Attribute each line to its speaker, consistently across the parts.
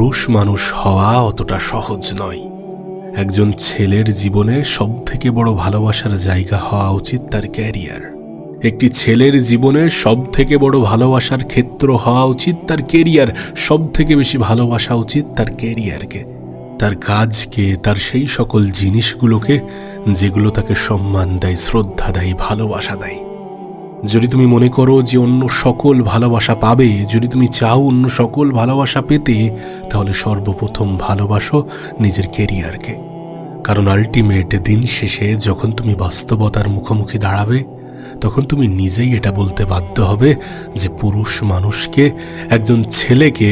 Speaker 1: পুরুষ মানুষ হওয়া অতটা সহজ নয়। একজন ছেলের জীবনে সবথেকে বড় ভালোবাসার জায়গা হওয়া উচিত তার ক্যারিয়ার। একটি ছেলের জীবনের সবথেকে বড় ভালোবাসার ক্ষেত্র হওয়া উচিত তার ক্যারিয়ার। সবথেকে বেশি ভালোবাসা উচিত তার ক্যারিয়ারকে, তার কাজকে, তার সেই সকল জিনিসগুলোকে যেগুলো তাকে সম্মান দেয়, শ্রদ্ধা দেয়, ভালোবাসা দেয়। যদি তুমি মনে করো যে অন্য সকল ভালোবাসা পাবে, যদি তুমি চাও অন্য সকল ভালোবাসা পেতে, তাহলে সর্বপ্রথম ভালোবাসো নিজের ক্যারিয়ারকে। কারণ আলটিমেট দিন শেষে যখন তুমি বাস্তবতার মুখোমুখি দাঁড়াবে, তখন তুমি নিজেই এটা বলতে বাধ্য হবে যে পুরুষ মানুষকে, একজন ছেলেকে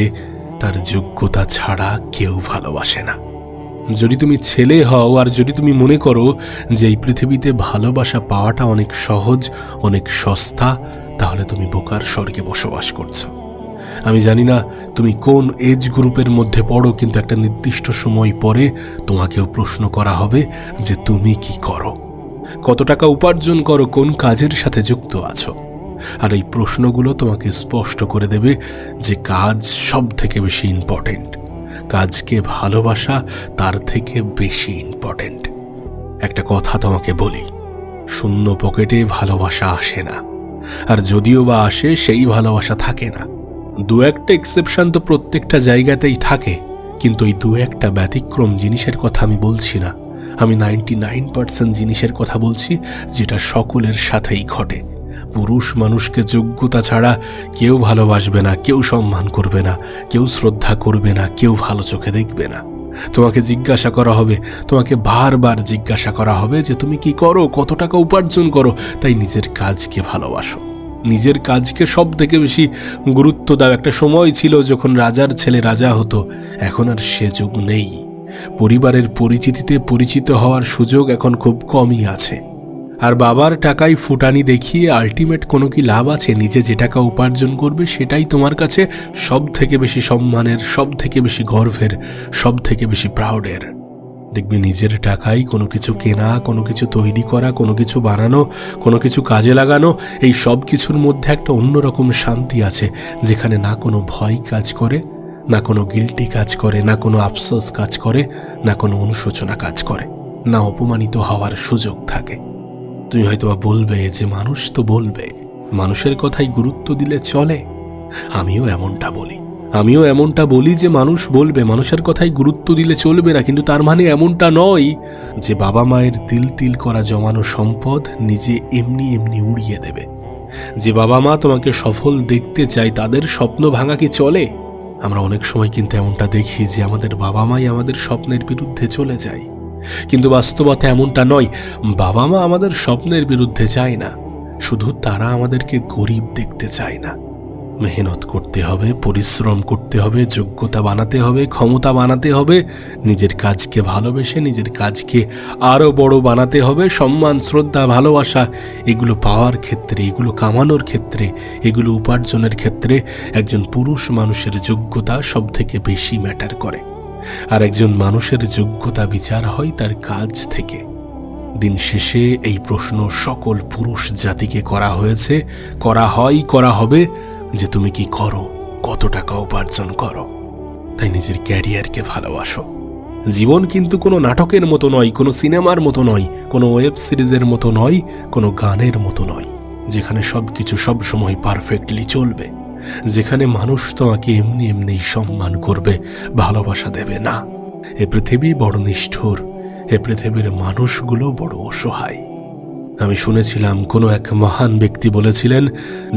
Speaker 1: তার যোগ্যতা ছাড়া কেউ ভালোবাসে না। যদি তুমি ছেলে হও আর যদি তুমি মনে করো যে এই পৃথিবীতে ভালোবাসা পাওয়াটা অনেক সহজ, অনেক সস্তা, তাহলে তুমি বোকার স্বর্গে বসবাস করছো। আমি জানি না তুমি কোন এজ গ্রুপের মধ্যে পড়ো, কিন্তু একটা নির্দিষ্ট সময় পরে তোমাকেও প্রশ্ন করা হবে যে তুমি কি করো, কত টাকা উপার্জন করো, কোন কাজের সাথে যুক্ত আছো। আর এই প্রশ্নগুলো তোমাকে স্পষ্ট করে দেবে যে কাজ সব থেকে বেশি ইম্পর্টেন্ট, কাজকে ভালোবাসা তার থেকে বেশি ইম্পর্টেন্ট। একটা কথা তোমাকে বলি, শূন্য পকেটে ভালোবাসা আসে না, আর যদিও বা আসে সেই ভালোবাসা থাকে না। দু একটা এক্সেপশন তো প্রত্যেকটা জায়গাতেই থাকে, কিন্তু এই দু একটা ব্যতিক্রম জিনিসের কথা আমি বলছি না। আমি 99% জিনিসের কথা বলছি যেটা সকলের সাথেই ঘটে। পুরুষ মানুষকে যোগ্যতা ছাড়া কেউ ভালোবাসবে না, কেউ সম্মান করবে না, কেউ শ্রদ্ধা করবে না, কেউ ভালো চোখে দেখবে না। তোমাকে জিজ্ঞাসা করা হবে, তোমাকে বারবার জিজ্ঞাসা করা হবে যে তুমি কি করো, কত টাকা উপার্জন করো। তাই নিজের কাজকে ভালোবাসো, নিজের কাজকে সব থেকে বেশি গুরুত্ব দাও। একটা সময় ছিল যখন রাজার ছেলে রাজা হতো, এখন আর সে যুগ নেই। পরিবারের পরিচিতিতে পরিচিত হওয়ার সুযোগ এখন খুব কমই আছে। আর বাবার টাকায় ফুটানি দেখিয়ে আলটিমেট কোনো কি লাভ আছে? নিজে যে টাকা উপার্জন করবে সেটাই তোমার কাছে সব থেকে বেশি সম্মানের, সব থেকে বেশি গর্বের, সব থেকে বেশি প্রাউডের। দেখবে নিজের টাকায় কোনো কিছু কেনা, কোনো কিছু তৈরি করা, কোনো কিছু বানানো, কোনো কিছু কাজে লাগানো, এই সব কিছুর মধ্যে একটা অন্যরকম শান্তি আছে, যেখানে না কোনো ভয় কাজ করে, না কোনো গিল্টি কাজ করে, না কোনো আফসোস কাজ করে, না কোনো অনুশোচনা কাজ করে, না অপমানিত হওয়ার সুযোগ থাকে। তুমি হয়তো বলবে যে মানুষ তো বলবে, মানুষের কথাই গুরুত্ব দিলে চলে। আমিও এমনটা বলি যে মানুষ বলবে, মানুষের কথাই গুরুত্ব দিলে চলবে না। কিন্তু তার মানে এমনটা নয় যে বাবা মায়ের তিল তিল করা জমানো সম্পদ নিজে এমনি এমনি উড়িয়ে দেবে। যে বাবা মা তোমাকে সফল দেখতে চায়, তাদের স্বপ্ন ভাঙা কি চলে? আমরা অনেক সময় কিন্তু এমনটা দেখি যে আমাদের বাবা মাই আমাদের স্বপ্নের বিরুদ্ধে চলে যায়, কিন্তু বাস্তবতা এমনটা নয়। বাবা মা আমাদের স্বপ্নের বিরুদ্ধে যায় না, শুধু তারা আমাদেরকে গরিব দেখতে চায় না। মেহনত করতে হবে, পরিশ্রম করতে হবে, যোগ্যতা বানাতে হবে, ক্ষমতা বানাতে হবে, নিজের কাজকে ভালোবেসে নিজের কাজকে আরও বড় বানাতে হবে। সম্মান, শ্রদ্ধা, ভালোবাসা এগুলো পাওয়ার ক্ষেত্রে, এগুলো কামানোর ক্ষেত্রে, এগুলো উপার্জনের ক্ষেত্রে একজন পুরুষ মানুষের যোগ্যতা সব থেকে বেশি ম্যাটার করে। আর একজন মানুষের যোগ্যতা বিচার হয় তার কাজ থেকে। দিন শেষে এই প্রশ্ন সকল পুরুষ জাতিকে করা হয়েছে, করা হয়, করা হবে যে তুমি কি করো, কত টাকা উপার্জন করো। তাই নিজের ক্যারিয়ারকে ভালোবাসো। জীবন কিন্তু কোনো নাটকের মতো নয়, কোনো সিনেমার মতো নয়, কোনো ওয়েব সিরিজের মতো নয়, কোনো গানের মতো নয়, যেখানে সবকিছু সবসময় পারফেক্টলি চলবে, যেখানে মানুষ তোমাকে এমনি এমনি সম্মান করবে, ভালোবাসা দেবে না। এ পৃথিবী বড় নিষ্ঠুর, এ পৃথিবীর মানুষগুলো বড় অসহায়। আমি শুনেছিলাম কোনো এক মহান ব্যক্তি বলেছিলেন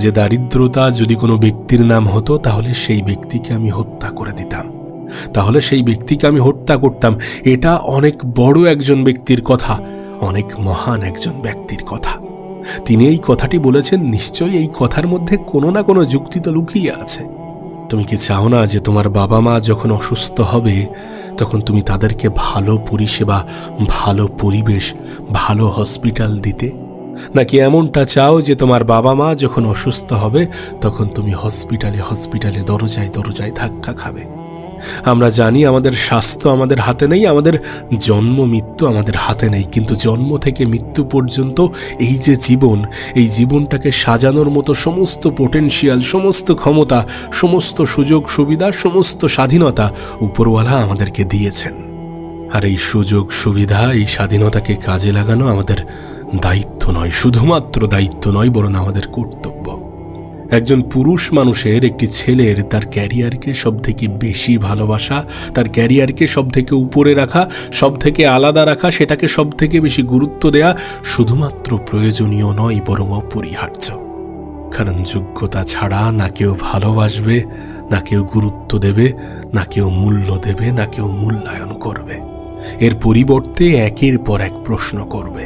Speaker 1: যে দারিদ্রতা যদি কোনো ব্যক্তির নাম হতো, তাহলে সেই ব্যক্তিকে আমি হত্যা করে দিতাম, তাহলে সেই ব্যক্তিকে আমি হত্যা করতাম। এটা অনেক বড় একজন ব্যক্তির কথা, অনেক মহান একজন ব্যক্তির কথা। তিনি এই কথাটি বলেছেন, নিশ্চয়ই এই কথার মধ্যে কোনো না কোনো যুক্তি তো লুকিয়ে আছে। তুমি কি চাও না যে তোমার বাবা মা যখন অসুস্থ হবে তখন তুমি তাদেরকে ভালো পরিষেবা, ভালো পরিবেশ, ভালো হসপিটাল দিতে? নাকি এমনটা চাও যে তোমার বাবা মা যখন অসুস্থ হবে তখন তুমি হসপিটালে হসপিটালে দরজায় দরজায় ধাক্কা খাবে? আমরা জানি আমাদের স্বাস্থ্য আমাদের হাতে নেই, আমাদের জন্ম মৃত্যু আমাদের হাতে নেই, কিন্তু জন্ম থেকে মৃত্যু পর্যন্ত এই যে জীবন, এই জীবনটাকে সাজানোর মতো সমস্ত পোটেনশিয়াল, সমস্ত ক্ষমতা, সমস্ত সুযোগ সুবিধা, সমস্ত স্বাধীনতা উপরওয়ালা আমাদেরকে দিয়েছেন। আর এই সুযোগ সুবিধা, এই স্বাধীনতাকে কাজে লাগানো আমাদের দায়িত্ব নয়, শুধুমাত্র দায়িত্ব নয়, বরং আমাদের কর্তব্য। একজন পুরুষ মানুষের, একটি ছেলের তার ক্যারিয়ারকে সব থেকে বেশি ভালোবাসা, তার ক্যারিয়ারকে সব থেকে উপরে রাখা, সব থেকে আলাদা রাখা, সেটাকে সব থেকে বেশি গুরুত্ব দেয়া শুধুমাত্র প্রয়োজনীয় নয়, বরং অপরিহার্য। কারণ যোগ্যতা ছাড়া না কেউ ভালোবাসবে, না কেউ গুরুত্ব দেবে, না কেউ মূল্য দেবে, না কেউ মূল্যায়ন করবে। এর পরিবর্তে একের পর এক প্রশ্ন করবে।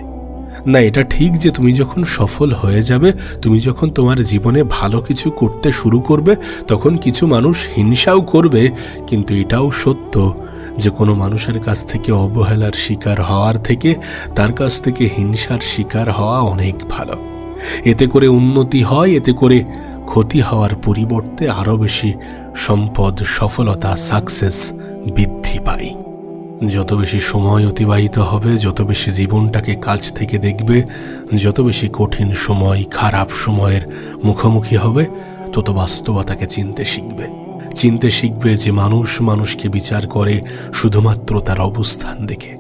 Speaker 1: না, এটা ঠিক যে তুমি যখন সফল হয়ে যাবে, তুমি যখন তোমার জীবনে ভালো কিছু করতে শুরু করবে, তখন কিছু মানুষ হিংসাও করবে, কিন্তু এটাও সত্য যে কোনো মানুষের কাছ থেকে অবহেলার শিকার হওয়ার থেকে তার কাছ থেকে হিংসার শিকার হওয়া অনেক ভালো। এতে করে উন্নতি হয়, এতে করে ক্ষতি হওয়ার পরিবর্তে আরও বেশি সম্পদ, সফলতা, সাকসেস বৃদ্ধি পায়। যত বেশি সময় অতিবাহিত হবে, যত বেশি জীবনটাকে কাছ থেকে দেখবে, যত বেশি কঠিন সময়, খারাপ সময়ের মুখোমুখি হবে, তত বাস্তবতাকে চিনতে শিখবে যে মানুষ মানুষকে বিচার করে শুধুমাত্র তার অবস্থান দেখে।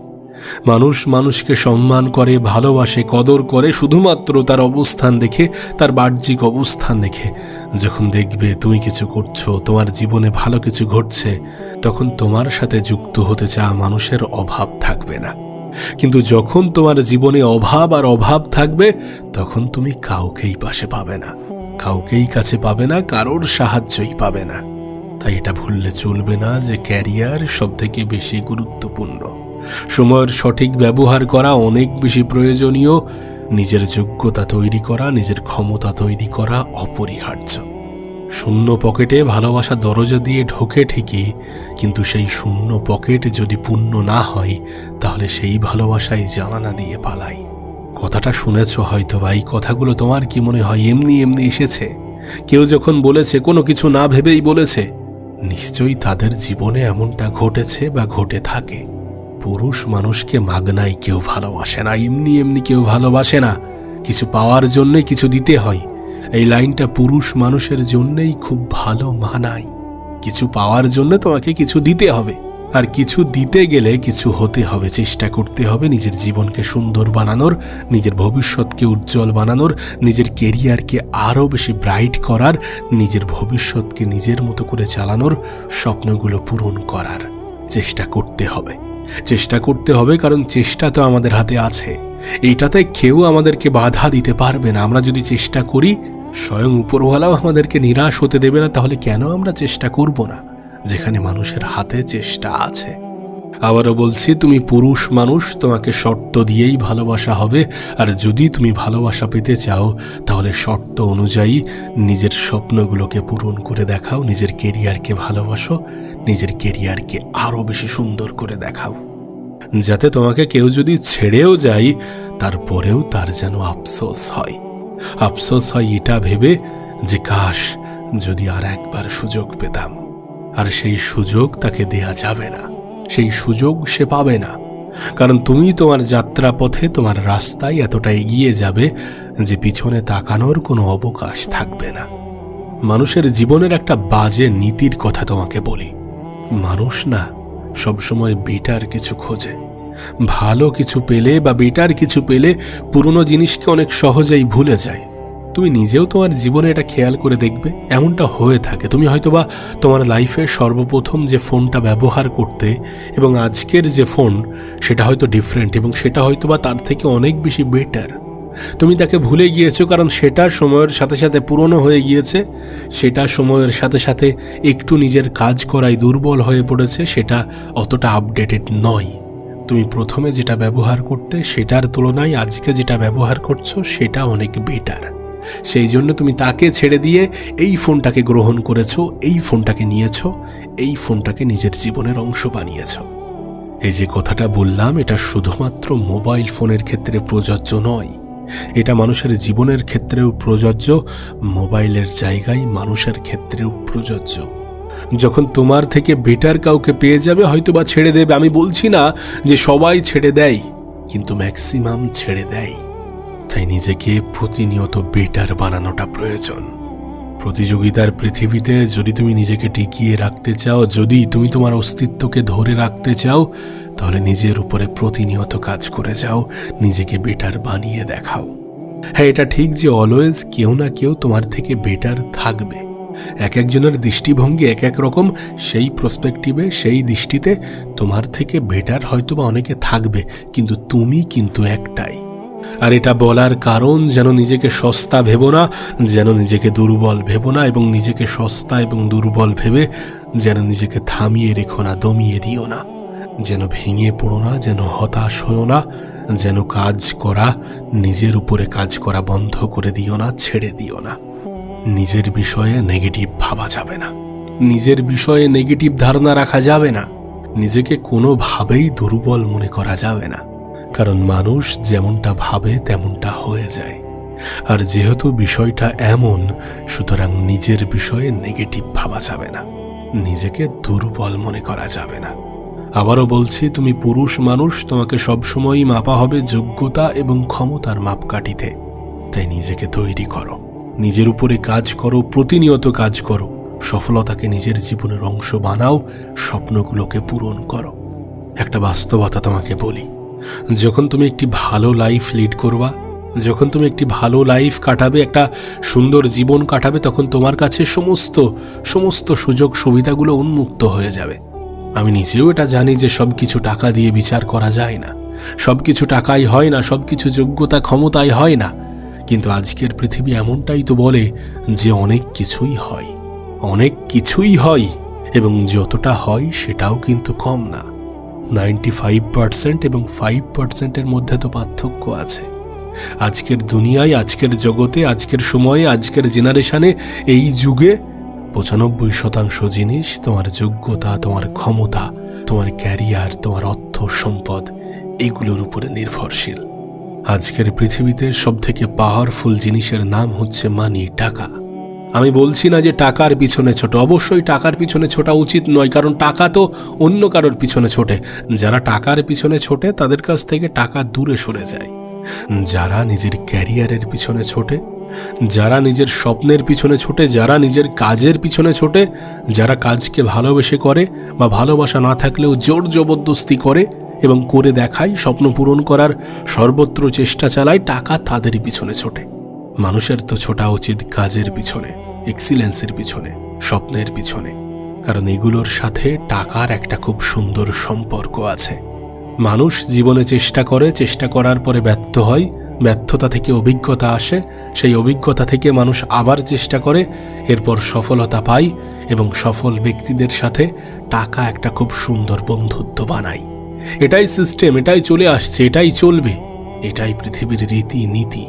Speaker 1: মানুষ মানুষকে সম্মান করে, ভালোবাসে, কদর করে শুধুমাত্র তার অবস্থান দেখে, তার বাহ্যিক অবস্থান দেখে। যখন দেখবে তুমি কিছু করছো, তোমার জীবনে ভালো কিছু ঘটছে, তখন তোমার সাথে যুক্ত হতে চাওয়া মানুষের অভাব থাকবে না। কিন্তু যখন তোমার জীবনে অভাব আর অভাব থাকবে, তখন তুমি কাউকেই পাশে পাবে না, কাউকেই কাছে পাবে না, কারোর সাহায্যই পাবে না। তাই এটা ভুললে চলবে না যে ক্যারিয়ার সব থেকে বেশি গুরুত্বপূর্ণ। সময়ের সঠিক ব্যবহার করা অনেক বেশি প্রয়োজনীয়। নিজের যোগ্যতা তৈরি করা, নিজের ক্ষমতা তৈরি করা অপরিহার্য। শূন্য পকেটে ভালোবাসা দরজা দিয়ে ঢোকে ঠিকই, কিন্তু সেই শূন্য পকেট যদি পূর্ণ না হয়, তাহলে সেই ভালোবাসায় জানালা দিয়ে পালাই। কথাটা শুনেছ হয়তো, এই কথাগুলো তোমার কি মনে হয় এমনি এমনি এসেছে? কেউ যখন বলেছে, কোনো কিছু না ভেবেই বলেছে, নিশ্চয়ই তাদের জীবনে এমনটা ঘটেছে বা ঘটে থাকে। পুরুষ মানুষকে মাগনাই কেউ ভালোবাসে না, এমনি এমনি কেউ ভালোবাসে না। কিছু পাওয়ার জন্যই কিছু দিতে হয়। এই লাইনটা পুরুষ মানুষের জন্যই খুব ভালো মানায়। কিছু পাওয়ার জন্য তোমাকে কিছু দিতে হবে, আর কিছু দিতে গেলে কিছু হতে হবে, চেষ্টা করতে হবে নিজের জীবনকে সুন্দর বানানোর, নিজের ভবিষ্যৎকে উজ্জ্বল বানানোর, নিজের কেরিয়ারকে আরও বেশি ব্রাইট করার, নিজের ভবিষ্যৎকে নিজের মতো করে চালানোর, স্বপ্নগুলো পূরণ করার চেষ্টা করতে হবে। কারণ চেষ্টা তো আমাদের হাতে আছে। এইটাতে কেউ আমাদেরকে বাধা দিতে পারবে না। আমরা যদি চেষ্টা করি, স্বয়ং উপরওয়ালাও আমাদেরকে নিরাশ হতে দেবে না। তাহলে কেন আমরা চেষ্টা করব না, যেখানে মানুষের হাতে চেষ্টা আছে? আবারও বলছি, তুমি পুরুষ মানুষ, তোমাকে শর্ত দিয়েই ভালোবাসা হবে। আর যদি তুমি ভালোবাসা পেতে চাও, তাহলে শর্ত অনুযায়ী নিজের স্বপ্নগুলোকে পূরণ করে দেখাও, নিজের কেরিয়ারকে ভালোবাসো, নিজের কেরিয়ারকে আরও বেশি সুন্দর করে দেখাও, যাতে তোমাকে কেউ যদি ছেড়েও যায়, তারপরেও তার যেন আফসোস হয় এটা ভেবে যে কাশ যদি আর একবার সুযোগ পেতাম। আর সেই সুযোগ তাকে দেয়া যাবে না, সেই সুযোগ সে পাবে না। কারণ তুমি তোমার যাত্রা পথে, তোমার রাস্তায় এতটা এগিয়ে যাবে যে পিছনে তাকানোর কোনো অবকাশ থাকবে না। মানুষের জীবনের একটা বাজে নীতির কথা তোমাকে বলি। মানুষ না সবসময় বেটার কিছু খোঁজে। ভালো কিছু পেলে বা বেটার কিছু পেলে পুরনো জিনিসকে অনেক সহজেই ভুলে যায়। তুমি নিজেও তোমার জীবনে এটা খেয়াল করে দেখবে, এমনটা হয়ে থাকে। তুমি হয়তোবা তোমার লাইফে সর্বপ্রথম যে ফোনটা ব্যবহার করতে এবং আজকের যে ফোন, সেটা হয়তো ডিফারেন্ট, এবং সেটা হয়তোবা তার থেকে অনেক বেশি বেটার। তুমি তাকে ভুলে গিয়েছো কারণ সেটা সময়ের সাথে সাথে পুরনো হয়ে গিয়েছে, সেটা সময়ের সাথে সাথে একটু নিজের কাজ করায় দুর্বল হয়ে পড়েছে, সেটা অতটা আপডেটেড নয়। তুমি প্রথমে যেটা ব্যবহার করতে, সেটার তুলনায় আজকে যেটা ব্যবহার করছো সেটা অনেক বেটার। সেই জন্য তুমি তাকে ছেড়ে দিয়ে এই ফোনটাকে গ্রহণ করেছো, এই ফোনটাকে নিয়েছো, এই ফোনটাকে নিজের জীবনের অংশ বানিয়েছো। এই যে কথাটা বললাম, এটা শুধুমাত্র মোবাইল ফোনের ক্ষেত্রে প্রযোজ্য নয়, এটা মানুষের জীবনের ক্ষেত্রেও প্রযোজ্য, মোবাইলের জায়গায় মানুষের ক্ষেত্রেও প্রযোজ্য। যখন তোমার থেকে বেটার কাউকে পেয়ে যাবে হয়তো বা ছেড়ে দেবে। আমি বলছি না যে সবাই ছেড়ে দেয়, কিন্তু ম্যাক্সিমাম ছেড়ে দেয়। তাই নিজেকে প্রতিনিয়ত বেটার বানানোটা প্রয়োজন। প্রতিযোগিতার পৃথিবীতে যদি তুমি নিজেকে টিকিয়ে রাখতে চাও, যদি তুমি তোমার অস্তিত্বকে ধরে রাখতে চাও, তাহলে নিজের উপরে প্রতিনিয়ত কাজ করে যাও, নিজেকে বেটার বানিয়ে দেখাও। হ্যাঁ, এটা ঠিক যে অলওয়েজ কেউ না কেউ তোমার থেকে বেটার থাকবে। এক একজনের দৃষ্টিভঙ্গি এক এক রকম, সেই প্রসপেক্টিভে, সেই দৃষ্টিতে তোমার থেকে বেটার হয়তো বা অনেকে থাকবে, কিন্তু তুমি কিন্তু একটাই। আর এটা বলার কারণ, যেন নিজেকে সস্তা ভেবো না, যেন নিজেকে দুর্বল ভেবো না, এবং নিজেকে সস্তা এবং দুর্বল ভেবে যেন নিজেকে থামিয়ে রেখো না, দমিয়ে দিও না। যেন ভেঙে পড়ো না, যেন হতাশ হও না, যেন কাজ করা, নিজের উপরে কাজ করা বন্ধ করে দিও না, ছেড়ে দিও না। নিজের বিষয়ে নেগেটিভ ভাবা যাবে না, নিজের বিষয়ে নেগেটিভ ধারণা রাখা যাবে না, নিজেকে কোনোভাবেই দুর্বল মনে করা যাবে না। কারণ মানুষ যেমনটা ভাবে তেমনটা হয়ে যায়। আর যেহেতু বিষয়টা এমন, সুতরাং নিজের বিষয়ে নেগেটিভ ভাবা যাবে না, নিজেকে দুর্বল মনে করা যাবে না। আবারও বলছি, তুমি পুরুষ মানুষ, তোমাকে সবসময়ই মাপা হবে যোগ্যতা এবং ক্ষমতার মাপকাঠিতে। তাই নিজেকে তৈরি করো, নিজের উপরে কাজ করো, প্রতিনিয়ত কাজ করো, সফলতাকে নিজের জীবনের অংশ বানাও, স্বপ্নগুলোকে পূরণ করো। একটা বাস্তবতা তোমাকে বলি, যখন তুমি একটি ভালো লাইফ লিড করবা, যখন তুমি একটি ভালো লাইফ কাটাবে, একটা সুন্দর জীবন কাটাবে, তখন তোমার কাছে সমস্ত সুযোগ সুবিধাগুলো উন্মুক্ত হয়ে যাবে। আমি নিজেও এটা জানি যে সবকিছু টাকা দিয়ে বিচার করা যায় না, সবকিছু টাকাই হয় না, সবকিছু যোগ্যতা ক্ষমতায় হয় না। কিন্তু আজকের পৃথিবী এমনটাই তো বলে যে অনেক কিছুই হয়, অনেক কিছুই হয়, এবং যতটা হয় সেটাও কিন্তু কম না। 95% এবং 5%-এর মধ্যে তো পার্থক্য আছে। আজকের দুনিয়ায়, আজকের জগতে, আজকের সময়ে, আজকের জেনারেশনে, এই যুগে 95% জিনিস তোমার যোগ্যতা, তোমার ক্ষমতা, তোমার ক্যারিয়ার, তোমার অর্থ সম্পদ, এগুলোর উপরে নির্ভরশীল। আজকের পৃথিবীতে সবথেকে পাওয়ারফুল জিনিসের নাম হচ্ছে মানি, টাকা। আমি বলছি না যে টাকার পিছনে ছোট, অবশ্যই টাকার পিছনে ছোটা উচিত নয়, কারণ টাকা তো অন্য কারোর পিছনে ছোটে। যারা টাকার পিছনে ছোটে তাদের কাছ থেকে টাকা দূরে সরে যায়। যারা নিজের ক্যারিয়ারের পিছনে ছোটে, যারা নিজের স্বপ্নের পিছনে ছোটে, যারা নিজের কাজের পিছনে ছোটে, যারা কাজকে ভালোবেসে করে বা ভালোবাসা না থাকলেও জোর জবরদস্তি করে এবং করে দেখায়, স্বপ্ন পূরণ করার সর্বত্র চেষ্টা চালায়, টাকা তাদেরই পিছনে ছোটে। মানুষের তো ছোটা উচিত কাজের পিছনে, এক্সিলেন্সের পিছনে, স্বপ্নের পিছনে, কারণ এগুলোর সাথে টাকার একটা খুব সুন্দর সম্পর্ক আছে। মানুষ জীবনে চেষ্টা করে, চেষ্টা করার পরে ব্যর্থ হয়, ব্যর্থতা থেকে অভিজ্ঞতা আসে, সেই অভিজ্ঞতা থেকে মানুষ আবার চেষ্টা করে, এরপর সফলতা পায়, এবং সফল ব্যক্তিদের সাথে টাকা একটা খুব সুন্দর বন্ধুত্ব বানায়। এটাই সিস্টেম, এটাই চলে আসছে, এটাই চলবে, এটাই পৃথিবীর রীতি নীতি।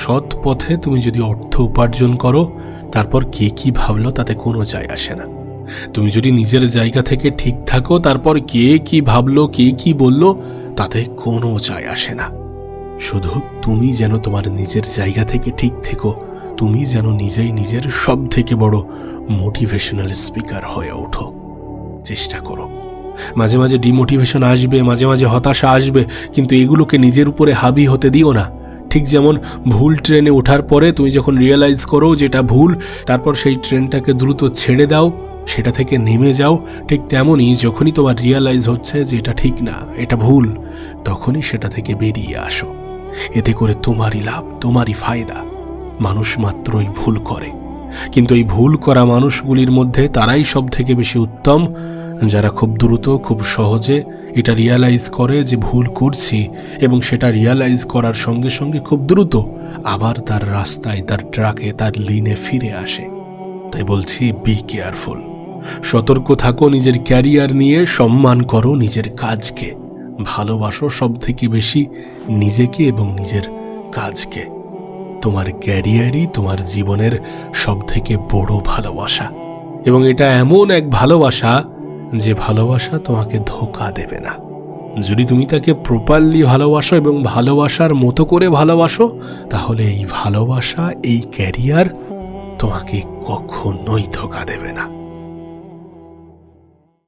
Speaker 1: সৎ পথে তুমি যদি অর্থ উপার্জন করো, তারপর কে কি ভাবলো তাতে কোনো যায় আসে না। তুমি যদি নিজের জায়গা থেকে ঠিক থাকো, তারপর কে কি ভাবলো, কে কি বললো, তাতে কোনো যায় আসে না। শুধু তুমি যেন তোমার নিজের জায়গা থেকে ঠিক থেকো, তুমি যেন নিজেই নিজের সব থেকে বড় মোটিভেশনাল স্পিকার হয়ে ওঠো। চেষ্টা করো। মাঝে মাঝে ডিমোটিভেশন আসবে, মাঝে মাঝে হতাশা আসবে, কিন্তু এগুলোকে নিজের উপরে হাবি হতে দিও না। ঠিক যেমন ভুল ট্রেনে ওঠার পরে তুমি যখন রিয়েলাইজ করো যেটা ভুল, তারপর সেই ট্রেনটাকে দ্রুত ছেড়ে দাও, সেটা থেকে নেমে যাও, ঠিক তেমনই যখনই তোমার রিয়েলাইজ হচ্ছে যে এটা ঠিক না, এটা ভুল, তখনই সেটা থেকে বেরিয়ে আসো। এতে করে তোমারই লাভ, তোমারই ফায়দা। মানুষ মাত্রই ভুল করে, কিন্তু এই ভুল করা মানুষগুলির মধ্যে তারাই সব থেকে বেশি উত্তম, যারা খুব দ্রুত, খুব সহজে এটা রিয়ালাইজ করে যে ভুল করছি, এবং সেটা রিয়ালাইজ করার সঙ্গে সঙ্গে খুব দ্রুত আবার তার রাস্তায়, তার ট্রাকে, তার লিনে ফিরে আসে। তাই বলছি, বি কেয়ারফুল, সতর্ক থাকো নিজের ক্যারিয়ার নিয়ে, সম্মান করো নিজের কাজকে, ভালোবাসো সব থেকে বেশি নিজেকে এবং নিজের কাজকে। তোমার ক্যারিয়ারই তোমার জীবনের সব থেকে বড় ভালোবাসা, এবং এটা এমন এক ভালোবাসা যে ভালোবাসা তোমাকে ধোঁকা দেবে না। যদি তুমি তাকে প্রপারলি ভালোবাসো এবং ভালোবাসার মতো করে ভালোবাসো, তাহলে এই ভালোবাসা, এই ক্যারিয়ার তোমাকে কখনোই ধোঁকা দেবে না।